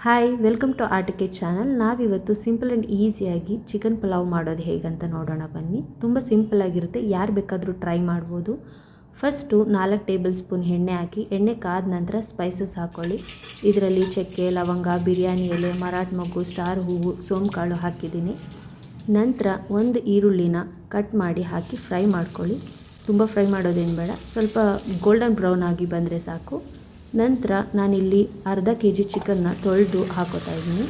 Hi, welcome to RTK channel. ನಾವಿವತ್ತು simple and ಈಸಿಯಾಗಿ chicken pulao ಮಾಡೋದು ಹೇಗಂತ ನೋಡೋಣ ಬನ್ನಿ. ತುಂಬ ಸಿಂಪಲ್ ಆಗಿರುತ್ತೆ, ಯಾರು ಬೇಕಾದರೂ ಟ್ರೈ ಮಾಡ್ಬೋದು. ಫಸ್ಟು 4 ಟೇಬಲ್ ಸ್ಪೂನ್ ಎಣ್ಣೆ ಹಾಕಿ, ಎಣ್ಣೆ ಕಾದ ನಂತರ ಸ್ಪೈಸಸ್ ಹಾಕ್ಕೊಳ್ಳಿ. ಇದರಲ್ಲಿ ಚಕ್ಕೆ, ಲವಂಗ, ಬಿರಿಯಾನಿ ಎಲೆ, ಮರಾಠ ಮೊಗ್ಗು, ಸ್ಟಾರ್ ಹೂವು, ಸೋಂಕಾಳು ಹಾಕಿದ್ದೀನಿ. ನಂತರ ಒಂದು ಈರುಳ್ಳಿನ ಕಟ್ ಮಾಡಿ ಹಾಕಿ ಫ್ರೈ ಮಾಡ್ಕೊಳ್ಳಿ. ತುಂಬ ಫ್ರೈ ಮಾಡೋದೇನು ಬೇಡ, ಸ್ವಲ್ಪ ಗೋಲ್ಡನ್ ಬ್ರೌನ್ ಆಗಿ ಬಂದರೆ ಸಾಕು. ನಂತರ ನಾನಿಲ್ಲಿ ಅರ್ಧ kg ಚಿಕನ್ನ ತೊಳೆದು ಹಾಕೋತಾ ಇದ್ದೀನಿ.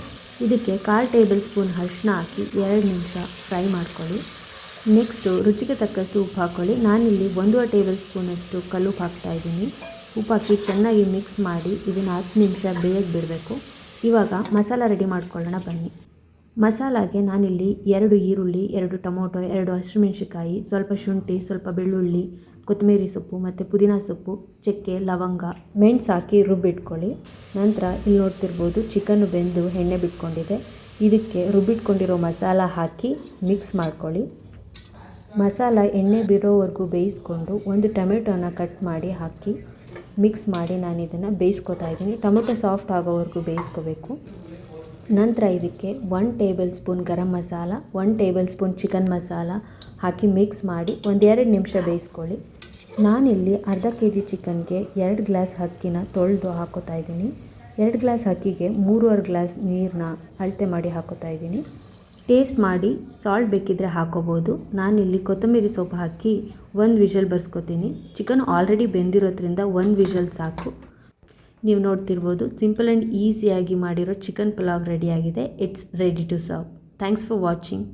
ಇದಕ್ಕೆ 1/4 ಟೇಬಲ್ ಸ್ಪೂನ್ ಅರಿಶಿನ ಹಾಕಿ 2 ನಿಮಿಷ ಫ್ರೈ ಮಾಡ್ಕೊಳ್ಳಿ. ನೆಕ್ಸ್ಟು ರುಚಿಗೆ ತಕ್ಕಷ್ಟು ಉಪ್ಪು ಹಾಕ್ಕೊಳ್ಳಿ. ನಾನಿಲ್ಲಿ 1 ಟೇಬಲ್ ಸ್ಪೂನಷ್ಟು ಕಲ್ಲುಪ್ಪು ಹಾಕ್ತಾಯಿದ್ದೀನಿ. ಉಪ್ಪು ಹಾಕಿ ಚೆನ್ನಾಗಿ ಮಿಕ್ಸ್ ಮಾಡಿ ಇದನ್ನು 10 ನಿಮಿಷ ಬೇಯಕ್ಕೆ ಬಿಡಬೇಕು. ಇವಾಗ ಮಸಾಲ ರೆಡಿ ಮಾಡ್ಕೊಳ್ಳೋಣ ಬನ್ನಿ. ಮಸಾಲಾಗೆ ನಾನಿಲ್ಲಿ 2 ಈರುಳ್ಳಿ, 2 ಟೊಮೊಟೊ, 2 ಹಸಿಮೆಣಸಿಕಾಯಿ, ಸ್ವಲ್ಪ ಶುಂಠಿ, ಸ್ವಲ್ಪ ಬೆಳ್ಳುಳ್ಳಿ, ಕೊತ್ತಂಬರಿ ಸೊಪ್ಪು ಮತ್ತು ಪುದೀನ ಸೊಪ್ಪು, ಚಕ್ಕೆ, ಲವಂಗ, ಮೆಣಸು ಹಾಕಿ ರುಬ್ಬಿಟ್ಕೊಳ್ಳಿ. ನಂತರ ಇಲ್ಲಿ ನೋಡ್ತಿರ್ಬೋದು ಚಿಕನ್ನು ಬೆಂದು ಎಣ್ಣೆ ಬಿಟ್ಕೊಂಡಿದೆ. ಇದಕ್ಕೆ ರುಬ್ಬಿಟ್ಕೊಂಡಿರೋ ಮಸಾಲ ಹಾಕಿ ಮಿಕ್ಸ್ ಮಾಡ್ಕೊಳ್ಳಿ. ಮಸಾಲ ಎಣ್ಣೆ ಬಿಡೋವರೆಗೂ ಬೇಯಿಸ್ಕೊಂಡು ಒಂದು ಟೊಮೆಟೊನ ಕಟ್ ಮಾಡಿ ಹಾಕಿ ಮಿಕ್ಸ್ ಮಾಡಿ ನಾನು ಇದನ್ನು ಬೇಯಿಸ್ಕೊತಾ ಇದ್ದೀನಿ. ಟೊಮೆಟೊ ಸಾಫ್ಟ್ ಆಗೋವರೆಗೂ ಬೇಯಿಸ್ಕೋಬೇಕು. ನಂತರ ಇದಕ್ಕೆ 1 tablespoon garam masala, 1 tablespoon chicken masala ಹಾಕಿ ಮಿಕ್ಸ್ ಮಾಡಿ 1-2 ನಿಮಿಷ ಬೇಯಿಸ್ಕೊಳ್ಳಿ. ನಾನಿಲ್ಲಿ ಅರ್ಧ kg ಚಿಕನ್ಗೆ 2 ಗ್ಲಾಸ್ ಅಕ್ಕಿನ ತೊಳೆದು ಹಾಕೋತಾ ಇದ್ದೀನಿ. 2 ಗ್ಲಾಸ್ ಅಕ್ಕಿಗೆ 3.25 ಗ್ಲಾಸ್ ನೀರನ್ನ ಅಳತೆ ಮಾಡಿ ಹಾಕೋತಾ ಇದ್ದೀನಿ. ಟೇಸ್ಟ್ ಮಾಡಿ ಸಾಲ್ಟ್ ಬೇಕಿದ್ದರೆ ಹಾಕೋಬೋದು. ನಾನಿಲ್ಲಿ ಕೊತ್ತಂಬರಿ ಸೊಪ್ಪು ಹಾಕಿ 1 ವಿಷಲ್ ಬರ್ಸ್ಕೊತೀನಿ. ಚಿಕನ್ ಆಲ್ರೆಡಿ ಬೆಂದಿರೋದ್ರಿಂದ 1 ವಿಷಲ್ ಸಾಕು. ನೀವು ನೋಡ್ತಿರ್ಬೋದು ಸಿಂಪಲ್ ಆ್ಯಂಡ್ ಈಸಿಯಾಗಿ ಮಾಡಿರೋ ಚಿಕನ್ ಪಲಾವ್ ರೆಡಿಯಾಗಿದೆ. It's ready to serve. Thanks for watching.